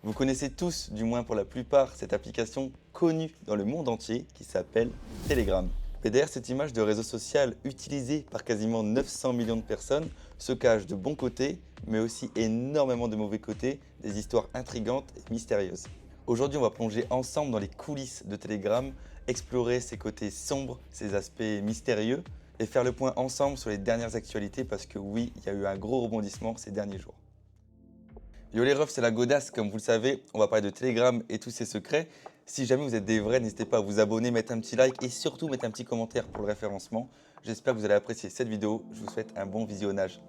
Vous connaissez tous, du moins pour la plupart, cette application connue dans le monde entier qui s'appelle Telegram. Et derrière cette image de réseau social utilisé par quasiment 900 millions de personnes se cachent de bons côtés, mais aussi énormément de mauvais côtés, des histoires intrigantes et mystérieuses. Aujourd'hui, on va plonger ensemble dans les coulisses de Telegram, explorer ses côtés sombres, ses aspects mystérieux et faire le point ensemble sur les dernières actualités parce que oui, il y a eu un gros rebondissement ces derniers jours. Yo les refs, c'est la Godasse, comme vous le savez, on va parler de Telegram et tous ses secrets. Si jamais vous êtes des vrais, n'hésitez pas à vous abonner, mettre un petit like et surtout mettre un petit commentaire pour le référencement. J'espère que vous allez apprécier cette vidéo, je vous souhaite un bon visionnage.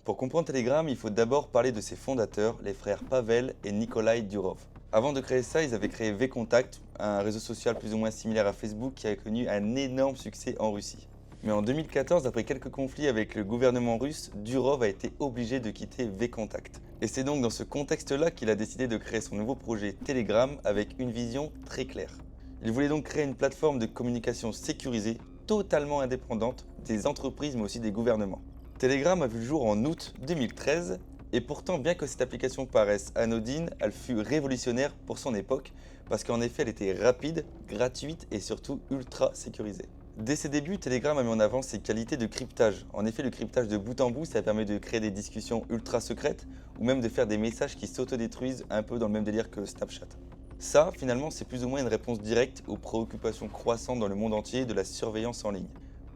Pour comprendre Telegram, il faut d'abord parler de ses fondateurs, les frères Pavel et Nikolai Durov. Avant de créer ça, ils avaient créé VKontakte, un réseau social plus ou moins similaire à Facebook qui a connu un énorme succès en Russie. Mais en 2014, après quelques conflits avec le gouvernement russe, Durov a été obligé de quitter VKontakte. Et c'est donc dans ce contexte-là qu'il a décidé de créer son nouveau projet Telegram avec une vision très claire. Il voulait donc créer une plateforme de communication sécurisée, totalement indépendante des entreprises mais aussi des gouvernements. Telegram a vu le jour en août 2013 et pourtant bien que cette application paraisse anodine, elle fut révolutionnaire pour son époque parce qu'en effet elle était rapide, gratuite et surtout ultra sécurisée. Dès ses débuts, Telegram a mis en avant ses qualités de cryptage. En effet, le cryptage de bout en bout, ça permet de créer des discussions ultra secrètes ou même de faire des messages qui s'autodétruisent un peu dans le même délire que Snapchat. Ça, finalement, c'est plus ou moins une réponse directe aux préoccupations croissantes dans le monde entier de la surveillance en ligne.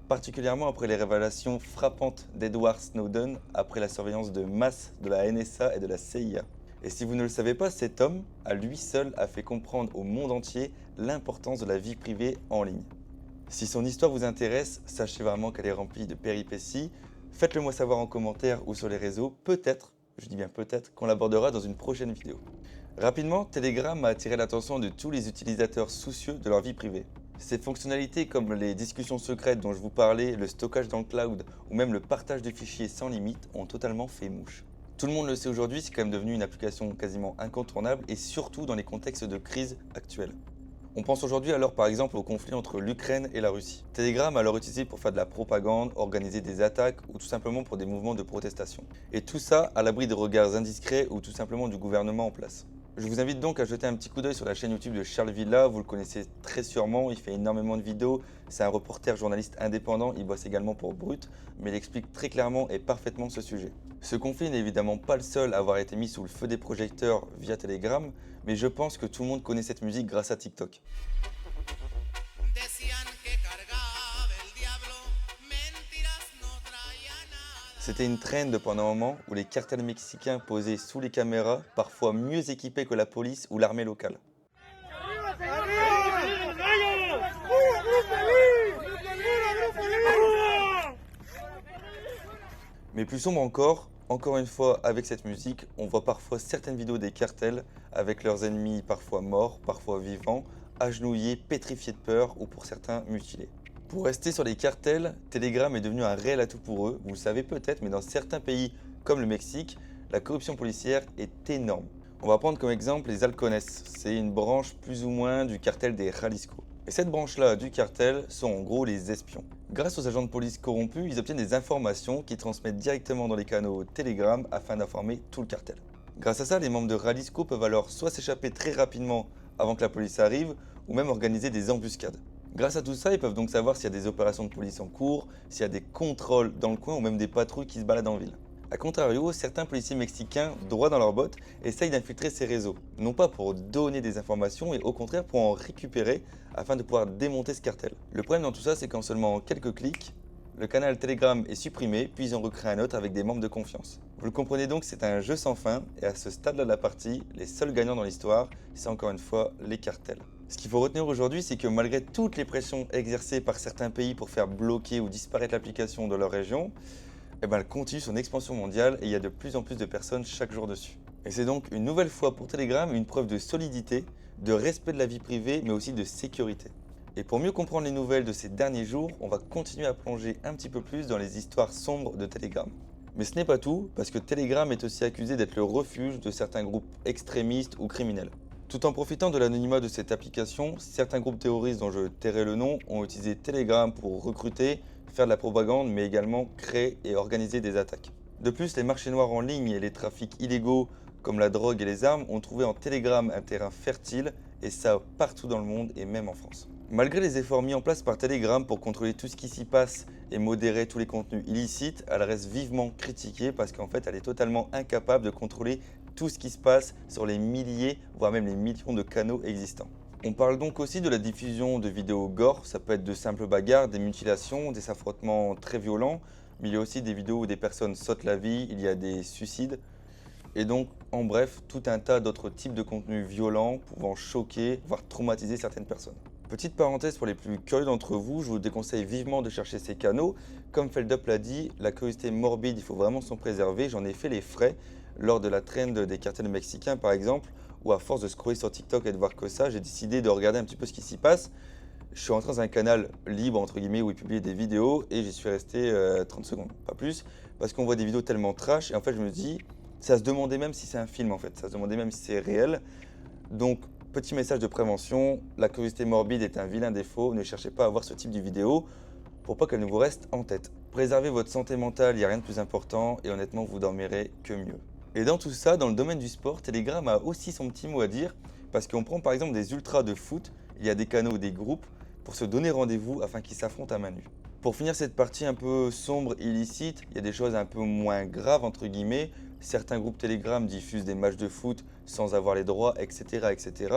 Particulièrement après les révélations frappantes d'Edward Snowden après la surveillance de masse de la NSA et de la CIA. Et si vous ne le savez pas, cet homme, à lui seul, a fait comprendre au monde entier l'importance de la vie privée en ligne. Si son histoire vous intéresse, sachez vraiment qu'elle est remplie de péripéties. Faites-le moi savoir en commentaire ou sur les réseaux. Peut-être, je dis bien peut-être, qu'on l'abordera dans une prochaine vidéo. Rapidement, Telegram a attiré l'attention de tous les utilisateurs soucieux de leur vie privée. Ses fonctionnalités comme les discussions secrètes dont je vous parlais, le stockage dans le cloud ou même le partage de fichiers sans limite ont totalement fait mouche. Tout le monde le sait aujourd'hui, c'est quand même devenu une application quasiment incontournable et surtout dans les contextes de crise actuels. On pense aujourd'hui alors par exemple au conflit entre l'Ukraine et la Russie. Telegram est alors utilisé pour faire de la propagande, organiser des attaques ou tout simplement pour des mouvements de protestation. Et tout ça à l'abri de regards indiscrets ou tout simplement du gouvernement en place. Je vous invite donc à jeter un petit coup d'œil sur la chaîne YouTube de Charles Villa, vous le connaissez très sûrement, il fait énormément de vidéos, c'est un reporter journaliste indépendant, il bosse également pour Brut, mais il explique très clairement et parfaitement ce sujet. Ce conflit n'est évidemment pas le seul à avoir été mis sous le feu des projecteurs via Telegram, mais je pense que tout le monde connaît cette musique grâce à TikTok. C'était une trend pendant un moment où les cartels mexicains posaient sous les caméras, parfois mieux équipés que la police ou l'armée locale. Mais plus sombre encore une fois avec cette musique, on voit parfois certaines vidéos des cartels avec leurs ennemis parfois morts, parfois vivants, agenouillés, pétrifiés de peur ou pour certains mutilés. Pour rester sur les cartels, Telegram est devenu un réel atout pour eux, vous le savez peut-être, mais dans certains pays comme le Mexique, la corruption policière est énorme. On va prendre comme exemple les Halcones, c'est une branche plus ou moins du cartel des Jalisco. Et cette branche-là du cartel sont en gros les espions. Grâce aux agents de police corrompus, ils obtiennent des informations qu'ils transmettent directement dans les canaux Telegram afin d'informer tout le cartel. Grâce à ça, les membres de Jalisco peuvent alors soit s'échapper très rapidement avant que la police arrive, ou même organiser des embuscades. Grâce à tout ça, ils peuvent donc savoir s'il y a des opérations de police en cours, s'il y a des contrôles dans le coin ou même des patrouilles qui se baladent en ville. A contrario, certains policiers mexicains, droit dans leurs bottes, essayent d'infiltrer ces réseaux, non pas pour donner des informations, mais au contraire pour en récupérer afin de pouvoir démonter ce cartel. Le problème dans tout ça, c'est qu'en seulement quelques clics, le canal Telegram est supprimé, puis ils en recréent un autre avec des membres de confiance. Vous le comprenez donc, c'est un jeu sans fin, et à ce stade-là de la partie, les seuls gagnants dans l'histoire, c'est encore une fois les cartels. Ce qu'il faut retenir aujourd'hui, c'est que malgré toutes les pressions exercées par certains pays pour faire bloquer ou disparaître l'application de leur région, elle continue son expansion mondiale et il y a de plus en plus de personnes chaque jour dessus. Et c'est donc une nouvelle fois pour Telegram une preuve de solidité, de respect de la vie privée, mais aussi de sécurité. Et pour mieux comprendre les nouvelles de ces derniers jours, on va continuer à plonger un petit peu plus dans les histoires sombres de Telegram. Mais ce n'est pas tout, parce que Telegram est aussi accusé d'être le refuge de certains groupes extrémistes ou criminels. Tout en profitant de l'anonymat de cette application, certains groupes terroristes dont je tairai le nom ont utilisé Telegram pour recruter, faire de la propagande, mais également créer et organiser des attaques. De plus, les marchés noirs en ligne et les trafics illégaux comme la drogue et les armes ont trouvé en Telegram un terrain fertile, et ça partout dans le monde et même en France. Malgré les efforts mis en place par Telegram pour contrôler tout ce qui s'y passe et modérer tous les contenus illicites, elle reste vivement critiquée parce qu'en fait elle est totalement incapable de contrôler tout ce qui se passe sur les milliers, voire même les millions de canaux existants. On parle donc aussi de la diffusion de vidéos gore, ça peut être de simples bagarres, des mutilations, des affrontements très violents, mais il y a aussi des vidéos où des personnes sautent la vie, il y a des suicides, et donc en bref, tout un tas d'autres types de contenus violents pouvant choquer, voire traumatiser certaines personnes. Petite parenthèse pour les plus curieux d'entre vous, je vous déconseille vivement de chercher ces canaux. Comme Feldup l'a dit, la curiosité morbide, il faut vraiment s'en préserver. J'en ai fait les frais lors de la trend des cartels mexicains par exemple, où à force de scroller sur TikTok et de voir que ça, j'ai décidé de regarder un petit peu ce qui s'y passe. Je suis rentré dans un canal libre entre guillemets où il publiait des vidéos et j'y suis resté 30 secondes, pas plus, parce qu'on voit des vidéos tellement trash et en fait je me dis, ça se demandait même si c'est un film en fait, ça se demandait même si c'est réel. Donc petit message de prévention, la curiosité morbide est un vilain défaut, ne cherchez pas à voir ce type de vidéo pour pas qu'elle ne vous reste en tête. Préservez votre santé mentale, il n'y a rien de plus important et honnêtement vous dormirez que mieux. Et dans tout ça, dans le domaine du sport, Telegram a aussi son petit mot à dire parce qu'on prend par exemple des ultras de foot, il y a des canaux ou des groupes pour se donner rendez-vous afin qu'ils s'affrontent à main nue. Pour finir cette partie un peu sombre, illicite, il y a des choses un peu moins graves entre guillemets. Certains groupes Telegram diffusent des matchs de foot sans avoir les droits, etc. etc.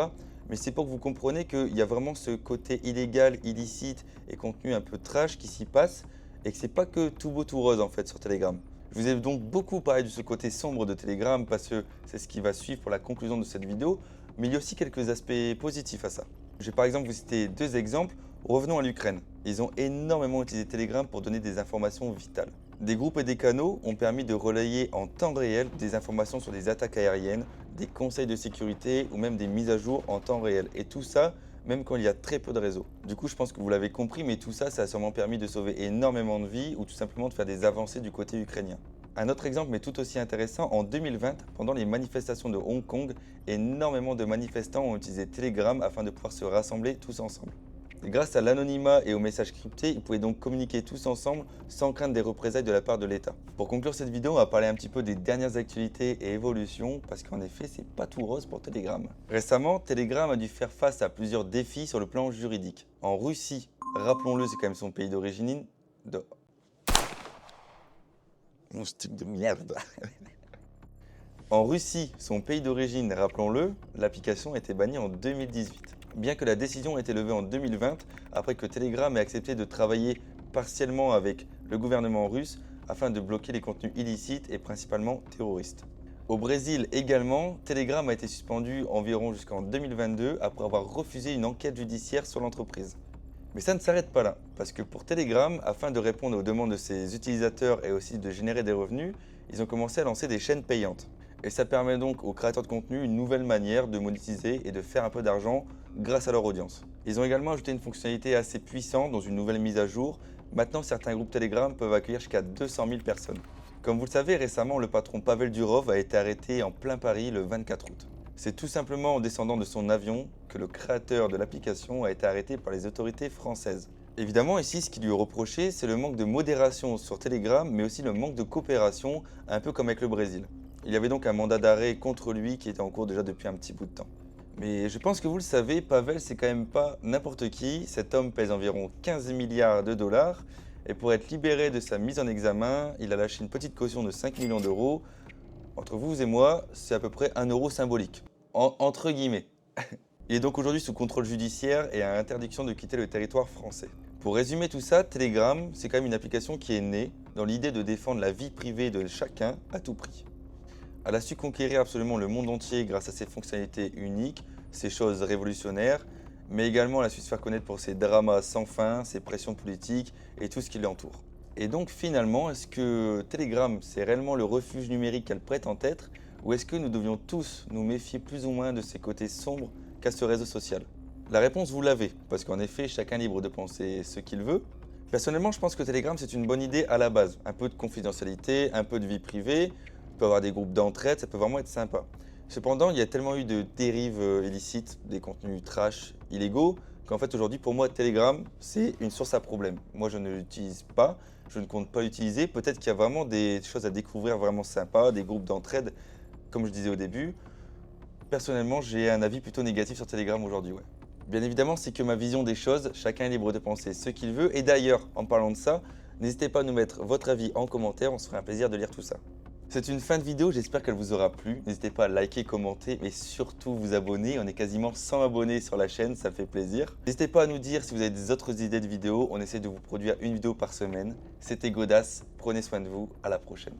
Mais c'est pour que vous compreniez qu'il y a vraiment ce côté illégal, illicite et contenu un peu trash qui s'y passe et que c'est pas que tout beau tout rose en fait sur Telegram. Je vous ai donc beaucoup parlé de ce côté sombre de Telegram parce que c'est ce qui va suivre pour la conclusion de cette vidéo, mais il y a aussi quelques aspects positifs à ça. Je vais par exemple vous citer deux exemples. Revenons à l'Ukraine. Ils ont énormément utilisé Telegram pour donner des informations vitales. Des groupes et des canaux ont permis de relayer en temps réel des informations sur des attaques aériennes, des conseils de sécurité ou même des mises à jour en temps réel. Et tout ça, même quand il y a très peu de réseaux. Du coup, je pense que vous l'avez compris, mais tout ça, ça a sûrement permis de sauver énormément de vies ou tout simplement de faire des avancées du côté ukrainien. Un autre exemple, mais tout aussi intéressant, en 2020, pendant les manifestations de Hong Kong, énormément de manifestants ont utilisé Telegram afin de pouvoir se rassembler tous ensemble. Et grâce à l'anonymat et aux messages cryptés, ils pouvaient donc communiquer tous ensemble sans craindre des représailles de la part de l'État. Pour conclure cette vidéo, on va parler un petit peu des dernières actualités et évolutions parce qu'en effet, c'est pas tout rose pour Telegram. Récemment, Telegram a dû faire face à plusieurs défis sur le plan juridique. En Russie, rappelons-le, c'est quand même son pays d'origine. Mon stick de merde. En Russie, son pays d'origine, rappelons-le, l'application a été bannie en 2018. Bien que la décision ait été levée en 2020, après que Telegram ait accepté de travailler partiellement avec le gouvernement russe afin de bloquer les contenus illicites et principalement terroristes. Au Brésil également, Telegram a été suspendu environ jusqu'en 2022 après avoir refusé une enquête judiciaire sur l'entreprise. Mais ça ne s'arrête pas là, parce que pour Telegram, afin de répondre aux demandes de ses utilisateurs et aussi de générer des revenus, ils ont commencé à lancer des chaînes payantes. Et ça permet donc aux créateurs de contenu une nouvelle manière de monétiser et de faire un peu d'argent grâce à leur audience. Ils ont également ajouté une fonctionnalité assez puissante dans une nouvelle mise à jour. Maintenant, certains groupes Telegram peuvent accueillir jusqu'à 200 000 personnes. Comme vous le savez, récemment, le patron Pavel Durov a été arrêté en plein Paris le 24 août. C'est tout simplement en descendant de son avion que le créateur de l'application a été arrêté par les autorités françaises. Évidemment, ici, ce qui lui est reproché, c'est le manque de modération sur Telegram, mais aussi le manque de coopération, un peu comme avec le Brésil. Il y avait donc un mandat d'arrêt contre lui qui était en cours déjà depuis un petit bout de temps. Mais je pense que vous le savez, Pavel, c'est quand même pas n'importe qui. Cet homme pèse environ 15 milliards de dollars. Et pour être libéré de sa mise en examen, il a lâché une petite caution de 5 millions d'euros. Entre vous et moi, c'est à peu près 1 euro symbolique. Entre guillemets. Il est donc aujourd'hui sous contrôle judiciaire et a interdiction de quitter le territoire français. Pour résumer tout ça, Telegram, c'est quand même une application qui est née dans l'idée de défendre la vie privée de chacun à tout prix. Elle a su conquérir absolument le monde entier grâce à ses fonctionnalités uniques, ses choses révolutionnaires, mais également elle a su se faire connaître pour ses dramas sans fin, ses pressions politiques et tout ce qui l'entoure. Et donc finalement, est-ce que Telegram, c'est réellement le refuge numérique qu'elle prétend être, ou est-ce que nous devions tous nous méfier plus ou moins de ses côtés sombres qu'a ce réseau social? La réponse, vous l'avez, parce qu'en effet, chacun est libre de penser ce qu'il veut. Personnellement, je pense que Telegram, c'est une bonne idée à la base. Un peu de confidentialité, un peu de vie privée, on peut avoir des groupes d'entraide, ça peut vraiment être sympa. Cependant, il y a tellement eu de dérives illicites, des contenus trash illégaux, qu'en fait aujourd'hui pour moi Telegram c'est une source à problème. Moi je ne l'utilise pas, je ne compte pas l'utiliser. Peut-être qu'il y a vraiment des choses à découvrir vraiment sympas, des groupes d'entraide comme je disais au début. Personnellement j'ai un avis plutôt négatif sur Telegram aujourd'hui, ouais. Bien évidemment c'est que ma vision des choses, chacun est libre de penser ce qu'il veut. Et d'ailleurs en parlant de ça, n'hésitez pas à nous mettre votre avis en commentaire, on se ferait un plaisir de lire tout ça. C'est une fin de vidéo, j'espère qu'elle vous aura plu. N'hésitez pas à liker, commenter, mais surtout vous abonner. On est quasiment 100 abonnés sur la chaîne, ça fait plaisir. N'hésitez pas à nous dire si vous avez des autres idées de vidéos. On essaie de vous produire une vidéo par semaine. C'était Godas, prenez soin de vous, à la prochaine.